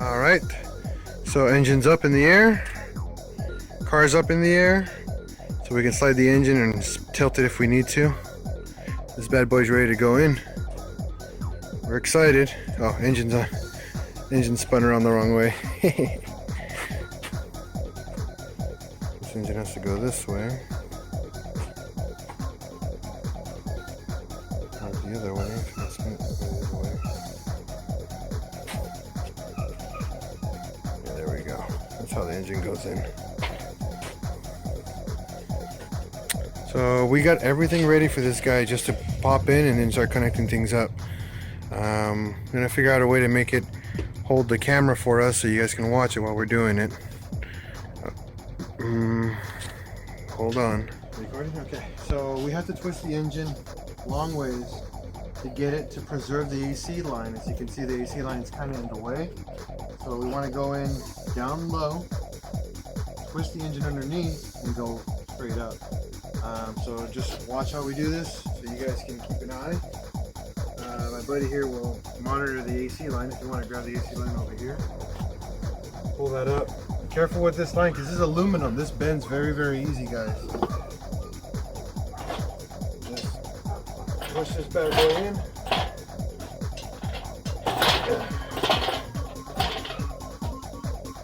All right, so engine's up in the air, car's up in the air, so we can slide the engine and tilt it if we need to. This bad boy's ready to go in. We're excited. Oh, engine's on. Engine spun around the wrong way. This engine has to go this way. Or the other way. Let's spin it the other way. Yeah, there we go. That's how the engine goes in. So we got everything ready for this guy just to pop in and then start connecting things up. I'm gonna figure out a way to make it hold the camera for us so you guys can watch it while we're doing it. Hold on. Recording? Okay. So we have to twist the engine long ways to get it to preserve the AC line. As you can see, the AC line is kind of in the way. So we want to go in down low, twist the engine underneath, and go straight up. So just watch how we do this so you guys can keep an eye. My buddy here will monitor the AC line. If you want to grab the AC line over here, pull that up. Be careful with this line because this is aluminum. This bends very, very easy, guys. Just push this bad boy in.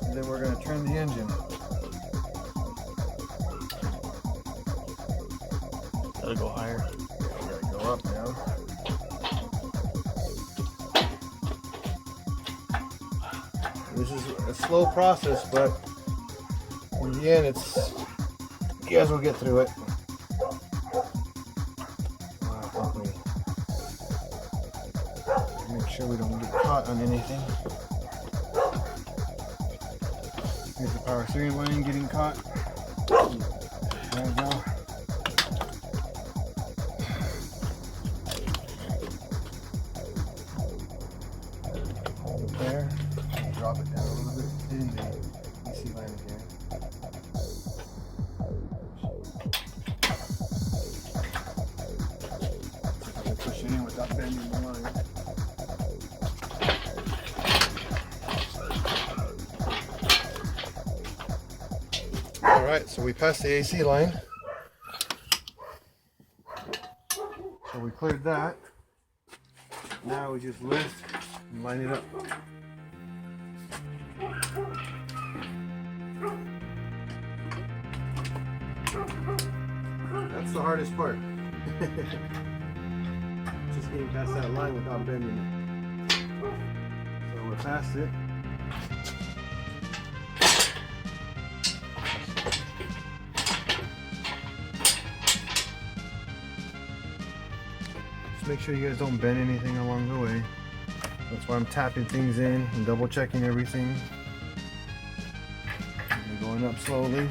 And then we're going to turn the engine. Gotta go higher. Yeah, we gotta go up now. This is a slow process, but in the end, you guys will get through it. Make sure we don't get caught on anything. Here's the power steering line getting caught. There we go. Hold it there. Drop it down a little bit in the AC line again. See if I can push it in without bending the line. Alright, so we passed the AC line. So we cleared that. Now we just lift and line it up. That's the hardest part. Just getting past that line without bending it. So we're past it. Just make sure you guys don't bend anything along the way. That's why I'm tapping things in and double checking everything. And going up slowly.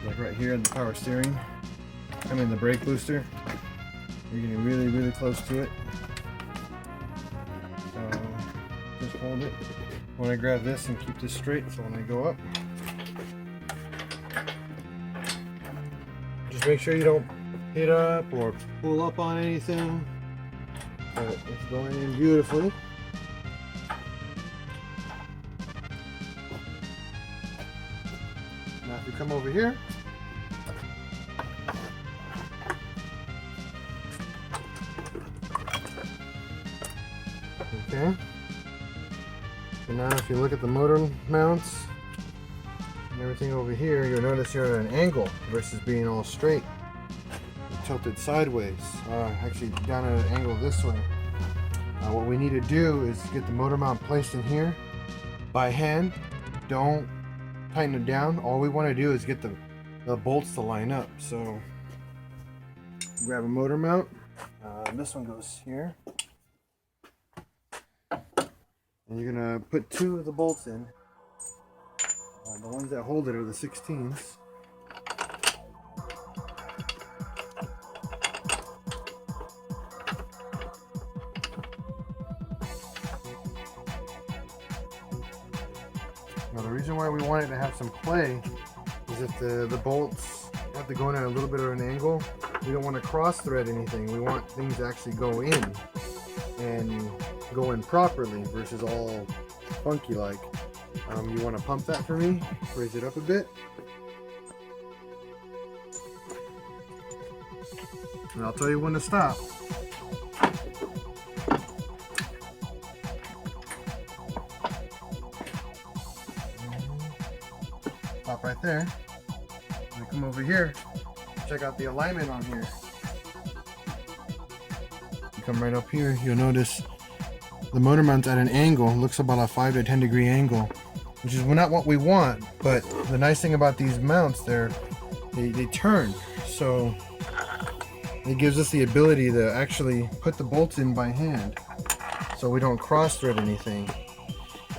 Like right here in the power steering, I'm in the brake booster. You're getting really, really close to it. So just hold it. I want to grab this and keep this straight so when I go up, just make sure you don't hit up or pull up on anything. But it's going in beautifully. Now if you come over here, okay. So now if you look at the motor mounts and everything over here, you'll notice you're at an angle versus being all straight. You're tilted sideways, actually down at an angle this way. What we need to do is get the motor mount placed in here by hand. Don't tighten it down. All we want to do is get the bolts to line up. So grab a motor mount. This one goes here. And you're going to put two of the bolts in. The ones that hold it are the 16s. Now the reason why we want it to have some play is if the bolts have to go in at a little bit of an angle, We don't want to cross thread anything. We want things to actually go in and go in properly versus all funky like. You want to pump that for me? Raise it up a bit. And I'll tell you when to stop. Stop right there. We come over here, check out the alignment on here. You come right up here, you'll notice the motor mount's at an angle, looks about a 5 to 10 degree angle, which is not what we want, but the nice thing about these mounts, they turn, so it gives us the ability to actually put the bolts in by hand so we don't cross thread anything.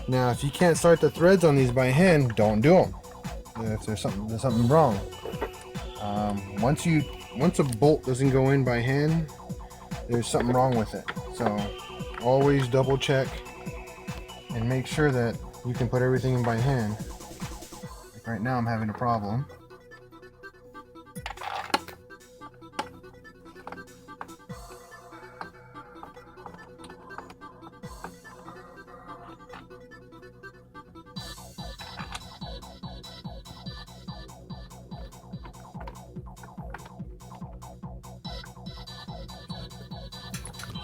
Now if you can't start the threads on these by hand, don't do them. If there's something wrong. Once a bolt doesn't go in by hand, there's something wrong with it. So always double check and make sure that you can put everything in by hand. Like right now I'm having a problem.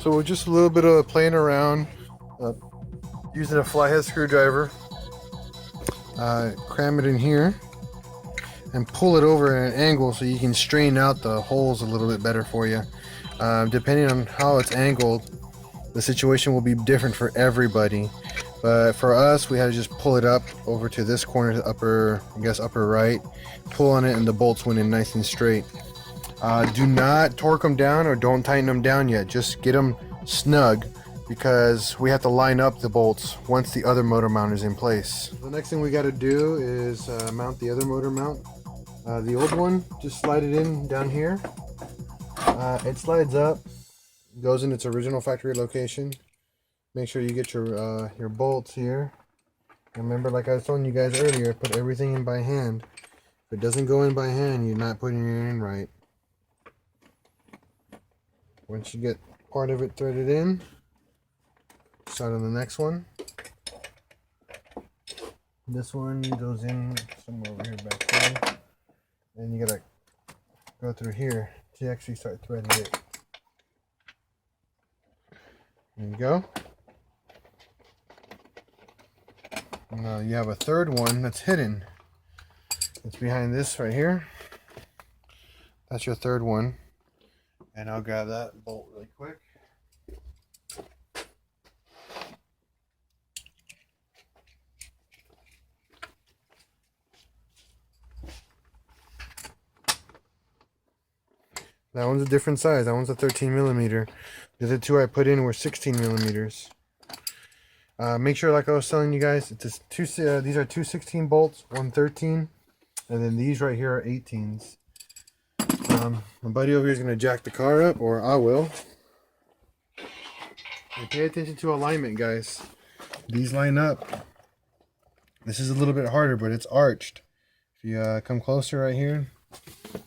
So we're just a little bit of playing around, using a flathead screwdriver, cram it in here and pull it over at an angle so you can strain out the holes a little bit better for you. Depending on how it's angled, the situation will be different for everybody. But for us, we had to just pull it up over to this corner, to upper right, pull on it, and the bolts went in nice and straight. Do not torque them down or don't tighten them down yet. Just get them snug because we have to line up the bolts once the other motor mount is in place. The next thing we got to do is mount the other motor mount. The old one, just slide it in down here. It slides up, goes in its original factory location. Make sure you get your bolts here. Remember, like I was telling you guys earlier, put everything in by hand. If it doesn't go in by hand, you're not putting it in right. Once you get part of it threaded in, start on the next one. This one goes in somewhere over here back there. And you gotta go through here to actually start threading it. There you go. Now you have a third one that's hidden. It's behind this right here. That's your third one. And I'll grab that bolt really quick. That one's a different size. That one's a 13 millimeter. The other two I put in were 16 millimeters. Make sure, like I was telling you guys, it's these are two 16 bolts, one 13, and then these right here are 18s. My buddy over here is going to jack the car up, or I will. And pay attention to alignment, guys. These line up. This is a little bit harder, but it's arched. If you come closer right here,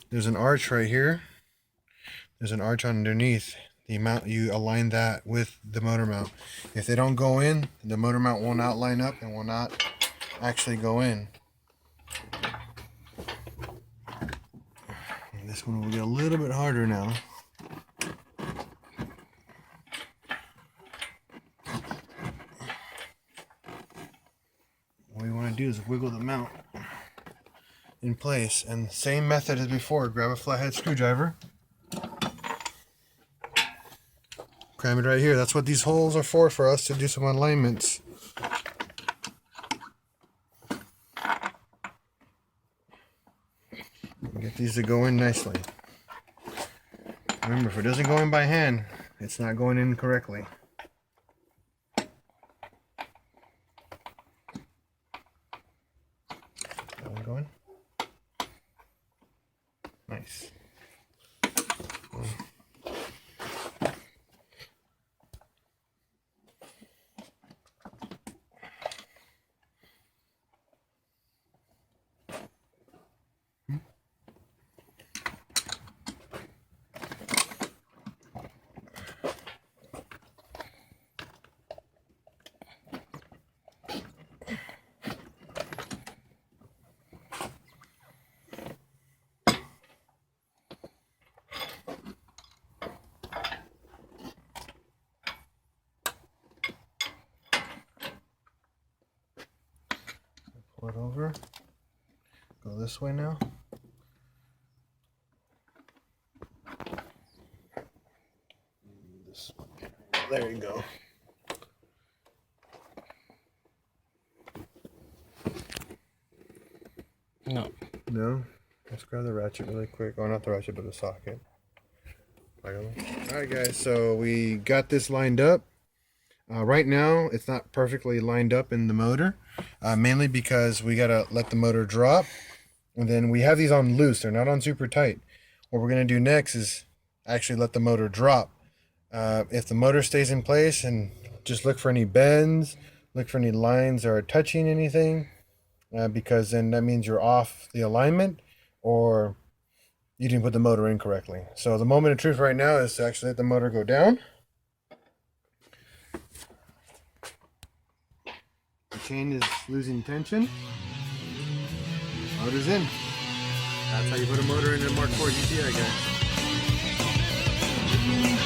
there's an arch right here. There's an arch underneath. The mount, you align that with the motor mount. If they don't go in, the motor mount will not line up and will not actually go in. And this one will get a little bit harder now. What you want to do is wiggle the mount in place, and same method as before. Grab a flathead screwdriver. Cram it right here. That's what these holes are for us to do some alignments. Get these to go in nicely. Remember, if it doesn't go in by hand, it's not going in correctly. That one going? Nice. Pull it over. Go this way now. This one. There you go. No? Let's grab the ratchet really quick. Oh, not the ratchet, but the socket. Alright guys, so we got this lined up. Right now, it's not perfectly lined up in the motor, mainly because we gotta let the motor drop. And then we have these on loose, they're not on super tight. What we're gonna do next is actually let the motor drop. If the motor stays in place, and just look for any bends, look for any lines that are touching anything, because then that means you're off the alignment or you didn't put the motor in correctly. So the moment of truth right now is to actually let the motor go down. The chain is losing tension. Motor's in. That's how you put a motor in a Mark 4 GTI, guys.